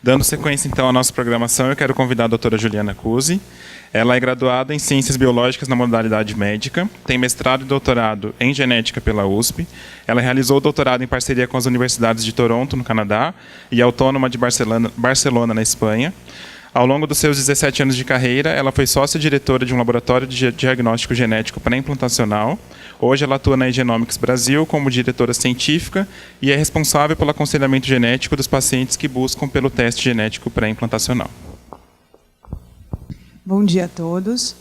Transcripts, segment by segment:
Dando sequência, então, à nossa programação, eu quero convidar a doutora Juliana Cusi. Ela é graduada em Ciências Biológicas na modalidade médica, tem mestrado e doutorado em Genética pela USP. Ela realizou o doutorado em parceria com as universidades de Toronto, no Canadá, e Autônoma de Barcelona, na Espanha. Ao longo dos seus 17 anos de carreira, ela foi sócia-diretora de um laboratório de diagnóstico genético pré-implantacional. Hoje ela atua na Genomics Brasil como diretora científica e é responsável pelo aconselhamento genético dos pacientes que buscam pelo teste genético pré-implantacional. Bom dia a todos.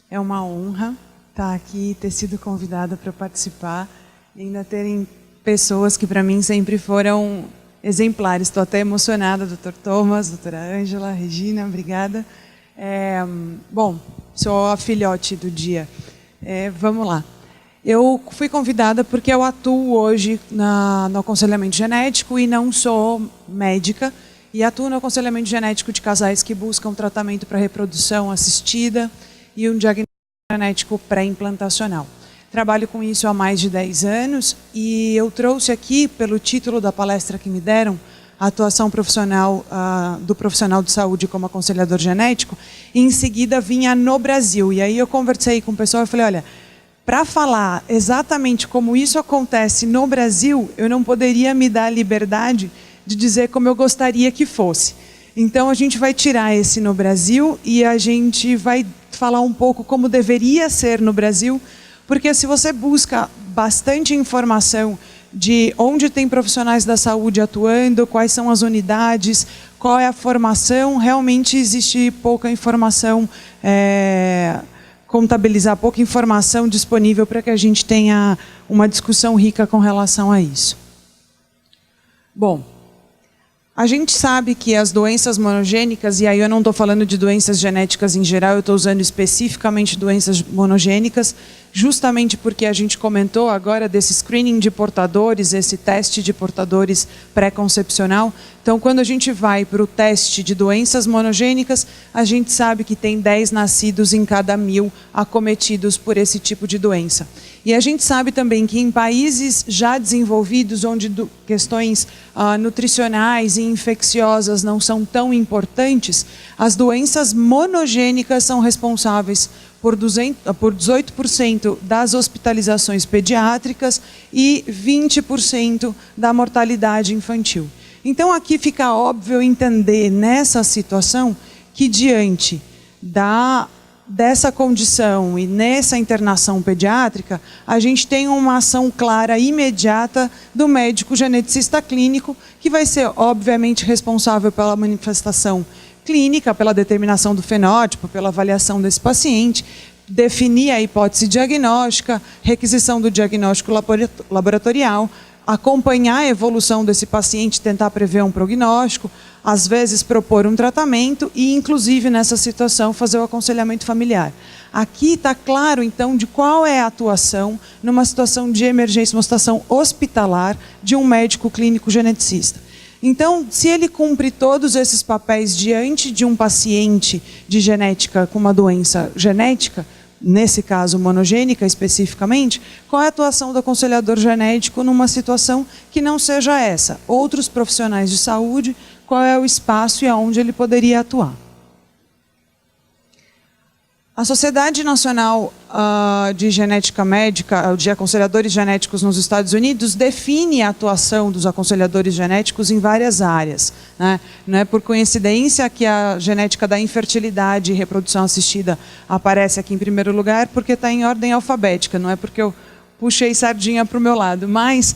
É uma honra estar aqui, ter sido convidada para participar e ainda terem pessoas que para mim sempre foram exemplares. Estou até emocionada, Dr. Thomas, doutora Ângela, Regina, obrigada. Bom, sou a filhote do dia. Vamos lá. Eu fui convidada porque eu atuo hoje no aconselhamento genético e não sou médica, e atuo no aconselhamento genético de casais que buscam tratamento para reprodução assistida e um diagnóstico genético pré-implantacional. Trabalho com isso há mais de 10 anos e eu trouxe aqui, pelo título da palestra que me deram, a atuação profissional do profissional de saúde como aconselhador genético, e em seguida vinha no Brasil. E aí eu conversei com o pessoal e falei, olha, para falar exatamente como isso acontece no Brasil, eu não poderia me dar a liberdade de dizer como eu gostaria que fosse. Então a gente vai tirar esse no Brasil e a gente vai falar um pouco como deveria ser no Brasil, porque se você busca bastante informação de onde tem profissionais da saúde atuando, quais são as unidades, qual é a formação, realmente existe pouca informação contabilizar, pouca informação disponível para que a gente tenha uma discussão rica com relação a isso. Bom, a gente sabe que as doenças monogênicas, e aí eu não estou falando de doenças genéticas em geral, eu estou usando especificamente doenças monogênicas, justamente porque a gente comentou agora desse screening de portadores, esse teste de portadores pré-concepcional. Então, quando a gente vai para o teste de doenças monogênicas, a gente sabe que tem 10 nascidos em cada 1000 acometidos por esse tipo de doença. E a gente sabe também que em países já desenvolvidos, onde questões nutricionais e infecciosas não são tão importantes, as doenças monogênicas são responsáveis por 18% das hospitalizações pediátricas e 20% da mortalidade infantil. Então aqui fica óbvio entender nessa situação que diante dessa condição e nessa internação pediátrica, a gente tem uma ação clara, imediata, do médico geneticista clínico, que vai ser obviamente responsável pela manifestação clínica, pela determinação do fenótipo, pela avaliação desse paciente, definir a hipótese diagnóstica, requisição do diagnóstico laboratorial, acompanhar a evolução desse paciente, tentar prever um prognóstico, às vezes propor um tratamento e, inclusive, nessa situação, fazer o aconselhamento familiar. Aqui está claro, então, de qual é a atuação numa situação de emergência, uma situação hospitalar de um médico clínico geneticista. Então, se ele cumpre todos esses papéis diante de um paciente de genética com uma doença genética, nesse caso monogênica especificamente, qual é a atuação do aconselhador genético numa situação que não seja essa? Outros profissionais de saúde, qual é o espaço e aonde ele poderia atuar? A Sociedade Nacional de Genética Médica, de Aconselhadores Genéticos nos Estados Unidos, define a atuação dos aconselhadores genéticos em várias áreas, né? Não é por coincidência que a genética da infertilidade e reprodução assistida aparece aqui em primeiro lugar, porque está em ordem alfabética, não é porque eu puxei sardinha para o meu lado, mas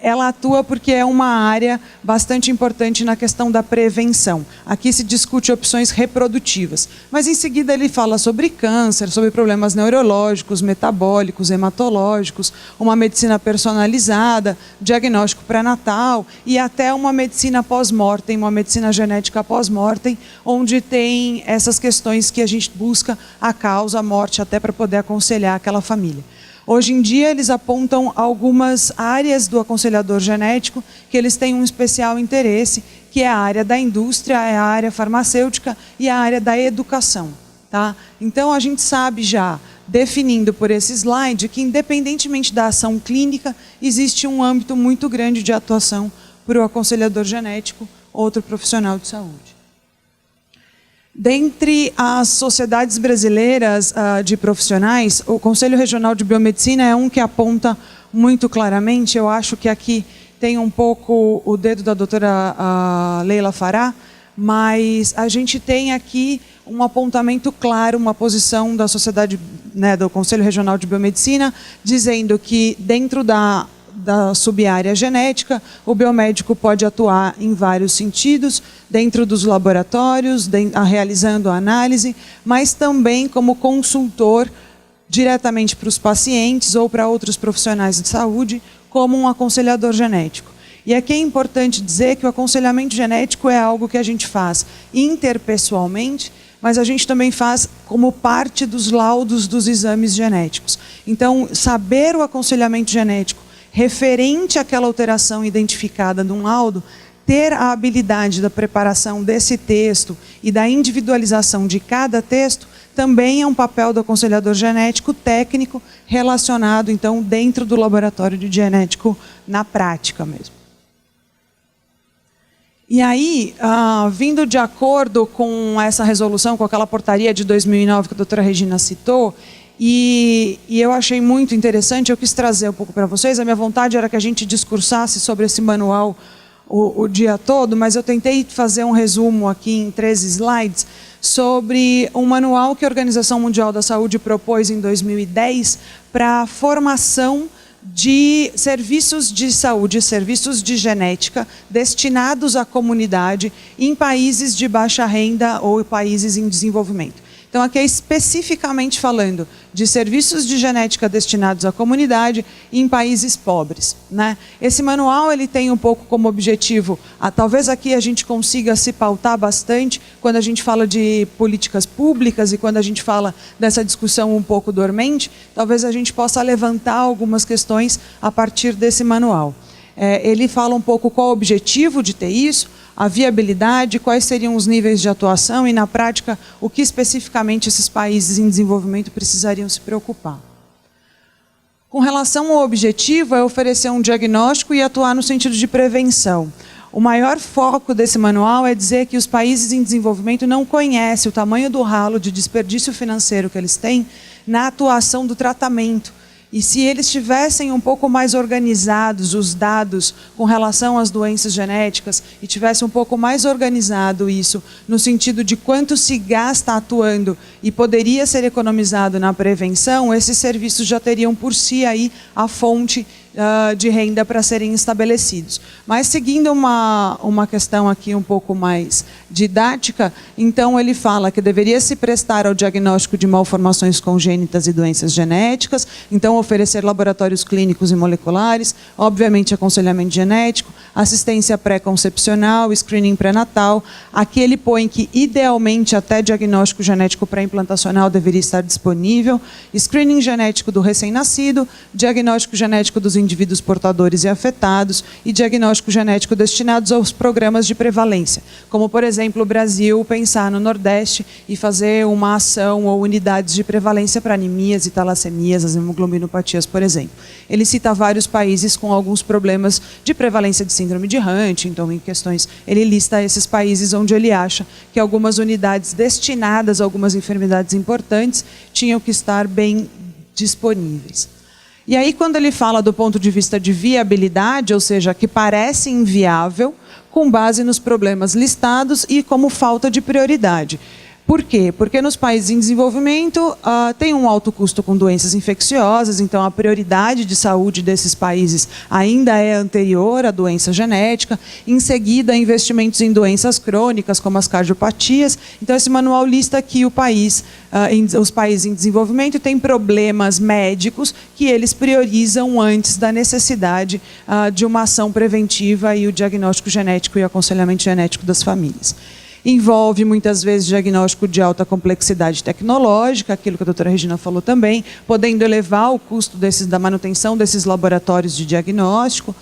ela atua porque é uma área bastante importante na questão da prevenção. Aqui se discute opções reprodutivas, mas em seguida ele fala sobre câncer, sobre problemas neurológicos, metabólicos, hematológicos, uma medicina personalizada, diagnóstico pré-natal e até uma medicina pós-mortem, uma medicina genética pós-mortem, onde tem essas questões que a gente busca a causa, a morte, até para poder aconselhar aquela família. Hoje em dia, eles apontam algumas áreas do aconselhador genético que eles têm um especial interesse, que é a área da indústria, é a área farmacêutica e a área da educação. Tá? Então, a gente sabe já, definindo por esse slide, que independentemente da ação clínica, existe um âmbito muito grande de atuação para o aconselhador genético, outro profissional de saúde. Dentre as sociedades brasileiras de profissionais, o Conselho Regional de Biomedicina é um que aponta muito claramente. Eu acho que aqui tem um pouco o dedo da doutora Leila Fará, mas a gente tem aqui um apontamento claro, uma posição da sociedade, né, do Conselho Regional de Biomedicina, dizendo que dentro da sub-área genética, o biomédico pode atuar em vários sentidos, dentro dos laboratórios, realizando a análise, mas também como consultor diretamente para os pacientes ou para outros profissionais de saúde, como um aconselhador genético. E aqui é importante dizer que o aconselhamento genético é algo que a gente faz interpessoalmente, mas a gente também faz como parte dos laudos dos exames genéticos. Então, saber o aconselhamento genético referente àquela alteração identificada num laudo, ter a habilidade da preparação desse texto e da individualização de cada texto, também é um papel do aconselhador genético técnico relacionado, então, dentro do laboratório de genético na prática mesmo. E aí, vindo de acordo com essa resolução, com aquela portaria de 2009 que a doutora Regina citou, e eu achei muito interessante, eu quis trazer um pouco para vocês. A minha vontade era que a gente discursasse sobre esse manual o dia todo, mas eu tentei fazer um resumo aqui em 13 slides sobre um manual que a Organização Mundial da Saúde propôs em 2010 para a formação de serviços de saúde, serviços de genética destinados à comunidade em países de baixa renda ou países em desenvolvimento. Então, aqui é especificamente falando de serviços de genética destinados à comunidade em países pobres, né? Esse manual ele tem um pouco como objetivo, talvez aqui a gente consiga se pautar bastante quando a gente fala de políticas públicas e quando a gente fala dessa discussão um pouco dormente, talvez a gente possa levantar algumas questões a partir desse manual. Ele fala um pouco qual o objetivo de ter isso, a viabilidade, quais seriam os níveis de atuação e, na prática, o que especificamente esses países em desenvolvimento precisariam se preocupar. Com relação ao objetivo, é oferecer um diagnóstico e atuar no sentido de prevenção. O maior foco desse manual é dizer que os países em desenvolvimento não conhecem o tamanho do ralo de desperdício financeiro que eles têm na atuação do tratamento. E se eles tivessem um pouco mais organizados os dados com relação às doenças genéticas e tivessem um pouco mais organizado isso no sentido de quanto se gasta atuando e poderia ser economizado na prevenção, esses serviços já teriam por si aí a fonte de renda para serem estabelecidos. Mas seguindo uma questão aqui um pouco mais didática, então ele fala que deveria se prestar ao diagnóstico de malformações congênitas e doenças genéticas, então oferecer laboratórios clínicos e moleculares, obviamente aconselhamento genético, assistência pré-concepcional, screening pré-natal. Aqui ele põe que idealmente até diagnóstico genético pré-implantacional deveria estar disponível, screening genético do recém-nascido, diagnóstico genético dos indivíduos portadores e afetados e diagnóstico genético destinados aos programas de prevalência, como, por exemplo, o Brasil pensar no Nordeste e fazer uma ação ou unidades de prevalência para anemias e talassemias, as hemoglobinopatias, por exemplo. Ele cita vários países com alguns problemas de prevalência de síndrome de Huntington, em questões, ele lista esses países onde ele acha que algumas unidades destinadas a algumas enfermidades importantes tinham que estar bem disponíveis. E aí, quando ele fala do ponto de vista de viabilidade, ou seja, que parece inviável, com base nos problemas listados e como falta de prioridade. Por quê? Porque nos países em desenvolvimento tem um alto custo com doenças infecciosas, então a prioridade de saúde desses países ainda é anterior à doença genética. Em seguida, investimentos em doenças crônicas, como as cardiopatias. Então, esse manual lista que os países em desenvolvimento têm problemas médicos que eles priorizam antes da necessidade de uma ação preventiva e o diagnóstico genético e o aconselhamento genético das famílias. Envolve, muitas vezes, diagnóstico de alta complexidade tecnológica, aquilo que a doutora Regina falou também, podendo elevar o custo da manutenção desses laboratórios de diagnóstico.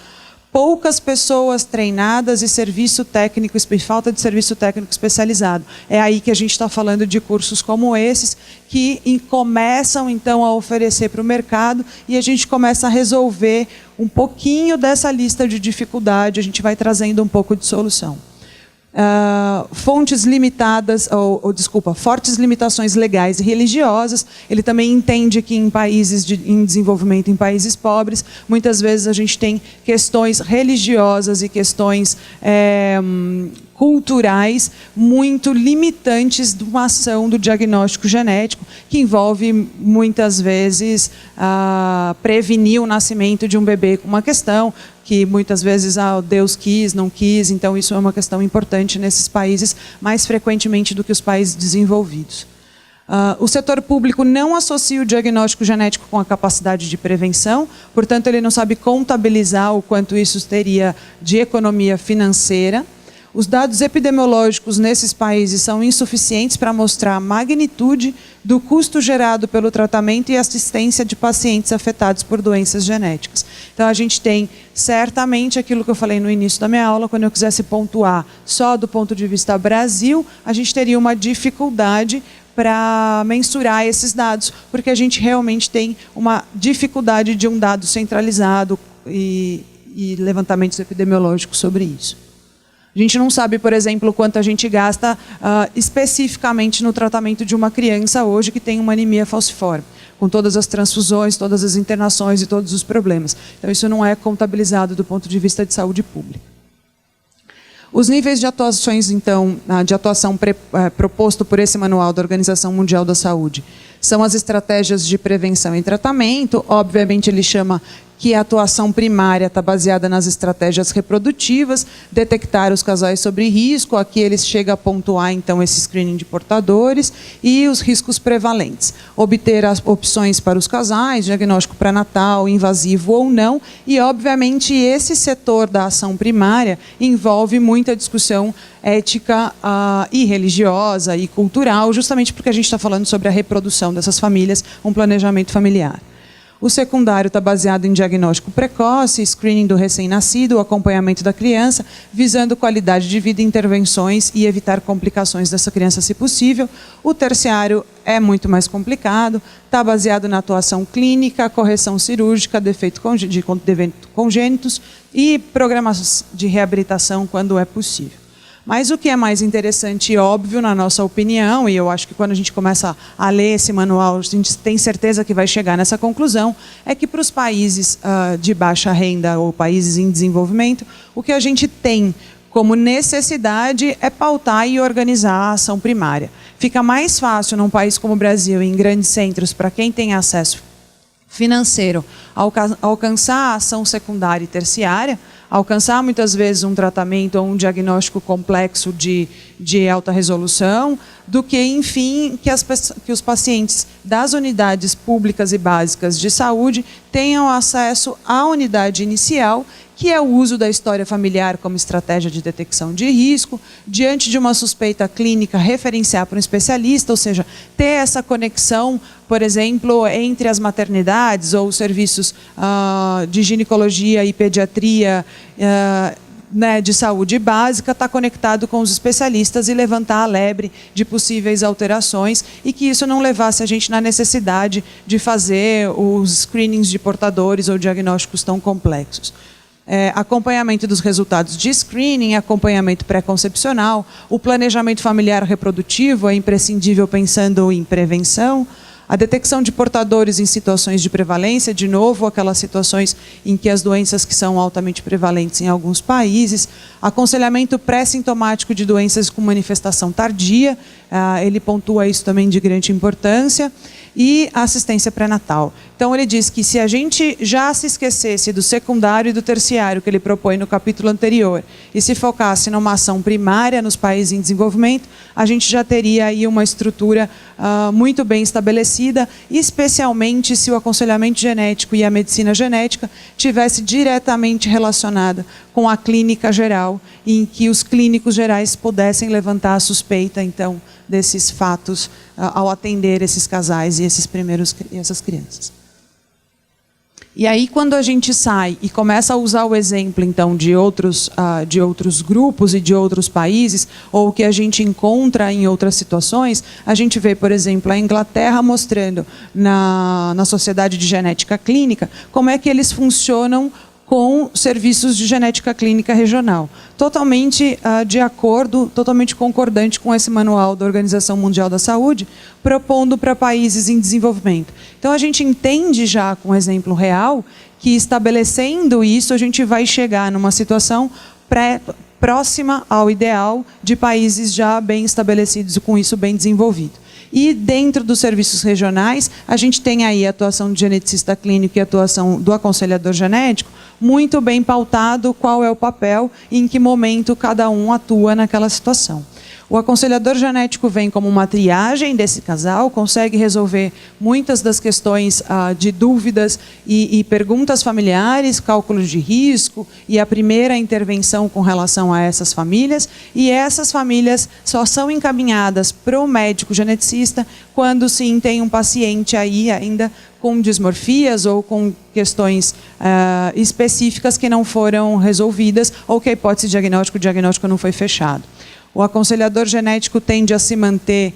Poucas pessoas treinadas e falta de serviço técnico especializado. É aí que a gente está falando de cursos como esses, que começam, então, a oferecer para o mercado e a gente começa a resolver um pouquinho dessa lista de dificuldade, a gente vai trazendo um pouco de solução. fontes limitadas, fortes limitações legais e religiosas. Ele também entende que em países em desenvolvimento, em países pobres, muitas vezes a gente tem questões religiosas e questões culturais muito limitantes de uma ação do diagnóstico genético, que envolve muitas vezes prevenir o nascimento de um bebê com uma questão, que muitas vezes Deus quis, não quis, então isso é uma questão importante nesses países, mais frequentemente do que os países desenvolvidos. O setor público não associa o diagnóstico genético com a capacidade de prevenção, portanto ele não sabe contabilizar o quanto isso teria de economia financeira. Os dados epidemiológicos nesses países são insuficientes para mostrar a magnitude do custo gerado pelo tratamento e assistência de pacientes afetados por doenças genéticas. Então, a gente tem, certamente, aquilo que eu falei no início da minha aula, quando eu quisesse pontuar só do ponto de vista Brasil, a gente teria uma dificuldade para mensurar esses dados, porque a gente realmente tem uma dificuldade de um dado centralizado e levantamentos epidemiológicos sobre isso. A gente não sabe, por exemplo, quanto a gente gasta especificamente no tratamento de uma criança hoje que tem uma anemia falciforme, com todas as transfusões, todas as internações e todos os problemas. Então, isso não é contabilizado do ponto de vista de saúde pública. Os níveis de atuações, então, de atuação proposto por esse manual da Organização Mundial da Saúde são as estratégias de prevenção e tratamento. Obviamente, ele chama que a atuação primária está baseada nas estratégias reprodutivas, detectar os casais sobre risco, aqui eles chegam a pontuar, então, esse screening de portadores e os riscos prevalentes. Obter as opções para os casais, diagnóstico pré-natal, invasivo ou não, e, obviamente, esse setor da ação primária envolve muita discussão ética e religiosa e cultural, justamente porque a gente está falando sobre a reprodução dessas famílias, um planejamento familiar. O secundário está baseado em diagnóstico precoce, screening do recém-nascido, o acompanhamento da criança, visando qualidade de vida, intervenções e evitar complicações dessa criança, se possível. O terciário é muito mais complicado, está baseado na atuação clínica, correção cirúrgica, defeitos congênitos e programas de reabilitação quando é possível. Mas o que é mais interessante e óbvio, na nossa opinião, e eu acho que quando a gente começa a ler esse manual, a gente tem certeza que vai chegar nessa conclusão, é que para os países de baixa renda ou países em desenvolvimento, o que a gente tem como necessidade é pautar e organizar a ação primária. Fica mais fácil num país como o Brasil, em grandes centros, para quem tem acesso financeiro, alcançar a ação secundária e terciária, alcançar muitas vezes um tratamento ou um diagnóstico complexo de alta resolução, do que, enfim, que os pacientes das unidades públicas e básicas de saúde tenham acesso à unidade inicial, que é o uso da história familiar como estratégia de detecção de risco, diante de uma suspeita clínica, referenciar para um especialista, ou seja, ter essa conexão, por exemplo, entre as maternidades ou os serviços de ginecologia e pediatria, de saúde básica, está conectado com os especialistas e levantar a lebre de possíveis alterações e que isso não levasse a gente na necessidade de fazer os screenings de portadores ou diagnósticos tão complexos. Acompanhamento dos resultados de screening, acompanhamento pré-concepcional, o planejamento familiar reprodutivo é imprescindível pensando em prevenção, a detecção de portadores em situações de prevalência, de novo, aquelas situações em que as doenças que são altamente prevalentes em alguns países, aconselhamento pré-sintomático de doenças com manifestação tardia, ele pontua isso também de grande importância, e assistência pré-natal. Então, ele diz que se a gente já se esquecesse do secundário e do terciário que ele propõe no capítulo anterior e se focasse numa ação primária nos países em desenvolvimento, a gente já teria aí uma estrutura muito bem estabelecida, especialmente se o aconselhamento genético e a medicina genética tivesse diretamente relacionada com a clínica geral, em que os clínicos gerais pudessem levantar a suspeita, então, desses fatos ao atender esses casais e essas crianças. E aí, quando a gente sai e começa a usar o exemplo, então, de outros grupos e de outros países, ou o que a gente encontra em outras situações, a gente vê, por exemplo, a Inglaterra mostrando na Sociedade de Genética Clínica como é que eles funcionam com serviços de genética clínica regional. Totalmente de acordo, totalmente concordante com esse manual da Organização Mundial da Saúde, propondo para países em desenvolvimento. Então, a gente entende já, com exemplo real, que estabelecendo isso, a gente vai chegar numa situação próxima ao ideal de países já bem estabelecidos e com isso bem desenvolvido. E dentro dos serviços regionais, a gente tem aí a atuação do geneticista clínico e a atuação do aconselhador genético, muito bem pautado qual é o papel e em que momento cada um atua naquela situação. O aconselhador genético vem como uma triagem desse casal, consegue resolver muitas das questões de dúvidas e perguntas familiares, cálculos de risco e a primeira intervenção com relação a essas famílias. E essas famílias só são encaminhadas para o médico geneticista quando sim tem um paciente aí ainda com dismorfias ou com questões específicas que não foram resolvidas ou que a hipótese de diagnóstico não foi fechado. O aconselhador genético tende a se manter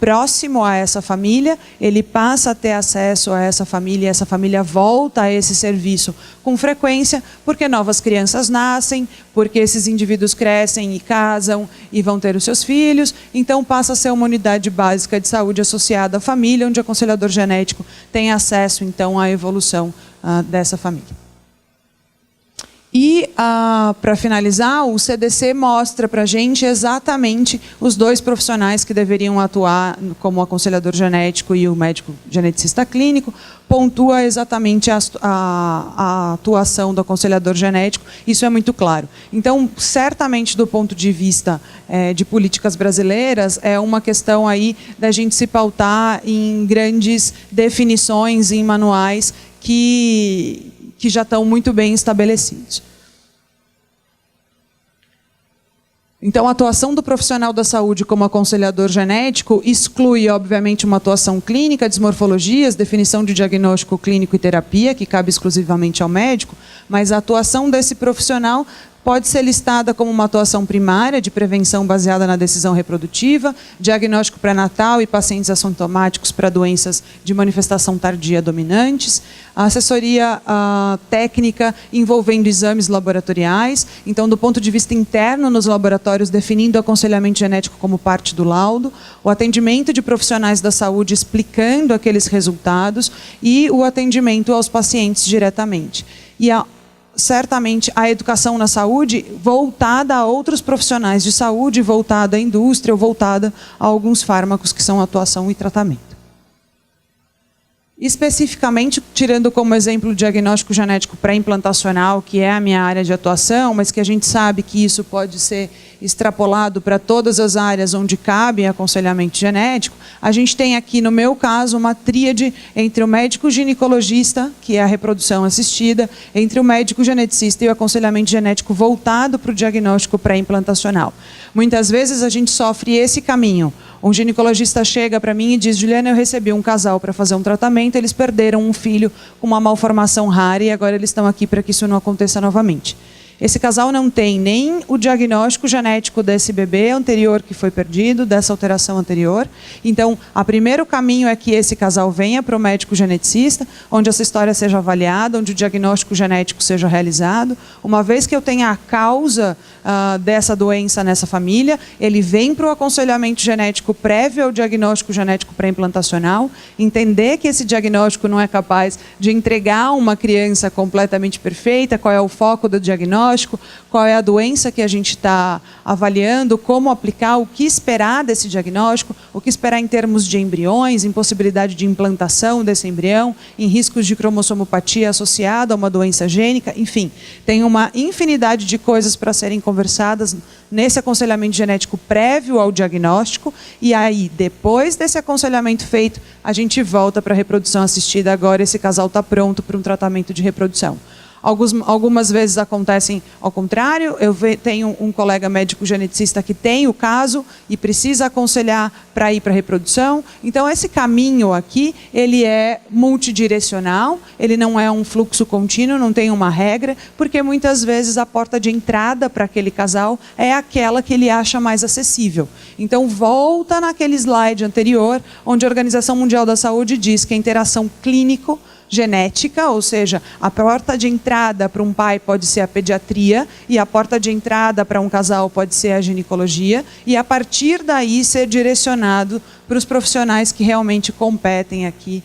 próximo a essa família, ele passa a ter acesso a essa família volta a esse serviço com frequência, porque novas crianças nascem, porque esses indivíduos crescem e casam e vão ter os seus filhos, então passa a ser uma unidade básica de saúde associada à família, onde o aconselhador genético tem acesso, então, à evolução dessa família. E, para finalizar, o CDC mostra para a gente exatamente os dois profissionais que deveriam atuar como o aconselhador genético e o médico geneticista clínico, pontua exatamente a atuação do aconselhador genético, isso é muito claro. Então, certamente, do ponto de vista de políticas brasileiras, é uma questão aí da gente se pautar em grandes definições, em manuais que já estão muito bem estabelecidos. Então, a atuação do profissional da saúde como aconselhador genético exclui, obviamente, uma atuação clínica, desmorfologias, definição de diagnóstico clínico e terapia, que cabe exclusivamente ao médico, mas a atuação desse profissional pode ser listada como uma atuação primária de prevenção baseada na decisão reprodutiva, diagnóstico pré-natal e pacientes assintomáticos para doenças de manifestação tardia dominantes, assessoria técnica envolvendo exames laboratoriais, então do ponto de vista interno nos laboratórios definindo o aconselhamento genético como parte do laudo, o atendimento de profissionais da saúde explicando aqueles resultados e o atendimento aos pacientes diretamente. E certamente a educação na saúde voltada a outros profissionais de saúde, voltada à indústria, ou voltada a alguns fármacos que são atuação e tratamento. Especificamente, tirando como exemplo o diagnóstico genético pré-implantacional, que é a minha área de atuação, mas que a gente sabe que isso pode ser extrapolado para todas as áreas onde cabe aconselhamento genético, a gente tem aqui, no meu caso, uma tríade entre o médico ginecologista, que é a reprodução assistida, entre o médico geneticista e o aconselhamento genético voltado para o diagnóstico pré-implantacional. Muitas vezes a gente sofre esse caminho. Um ginecologista chega para mim e diz: Juliana, eu recebi um casal para fazer um tratamento, eles perderam um filho com uma malformação rara e agora eles estão aqui para que isso não aconteça novamente. Esse casal não tem nem o diagnóstico genético desse bebê anterior que foi perdido, dessa alteração anterior. Então, o primeiro caminho é que esse casal venha para o médico geneticista, onde essa história seja avaliada, onde o diagnóstico genético seja realizado. Uma vez que eu tenha a causa dessa doença nessa família, ele vem para o aconselhamento genético prévio ao diagnóstico genético pré-implantacional, entender que esse diagnóstico não é capaz de entregar uma criança completamente perfeita, qual é o foco do diagnóstico, qual é a doença que a gente está avaliando, como aplicar, o que esperar desse diagnóstico, o que esperar em termos de embriões, em possibilidade de implantação desse embrião, em riscos de cromossomopatia associada a uma doença gênica, enfim. Tem uma infinidade de coisas para serem conversadas nesse aconselhamento genético prévio ao diagnóstico, e aí, depois desse aconselhamento feito, a gente volta para a reprodução assistida. Agora esse casal está pronto para um tratamento de reprodução. Algumas vezes acontecem ao contrário. Eu tenho um colega médico geneticista que tem o caso e precisa aconselhar para ir para a reprodução. Então, esse caminho aqui, ele é multidirecional, ele não é um fluxo contínuo, não tem uma regra, porque muitas vezes a porta de entrada para aquele casal é aquela que ele acha mais acessível. Então, volta naquele slide anterior, onde a Organização Mundial da Saúde diz que a interação genética, ou seja, a porta de entrada para um pai pode ser a pediatria e a porta de entrada para um casal pode ser a ginecologia, e a partir daí ser direcionado para os profissionais que realmente competem aqui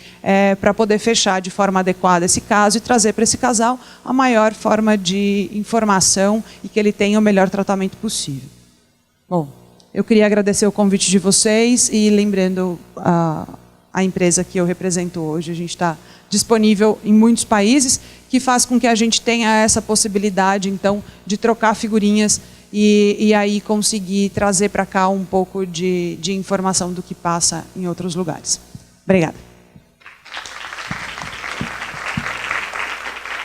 para poder fechar de forma adequada esse caso e trazer para esse casal a maior forma de informação e que ele tenha o melhor tratamento possível. Bom, eu queria agradecer o convite de vocês e lembrando a empresa que eu represento hoje, a gente está disponível em muitos países, que faz com que a gente tenha essa possibilidade, então, de trocar figurinhas e aí conseguir trazer para cá um pouco de informação do que passa em outros lugares. Obrigada.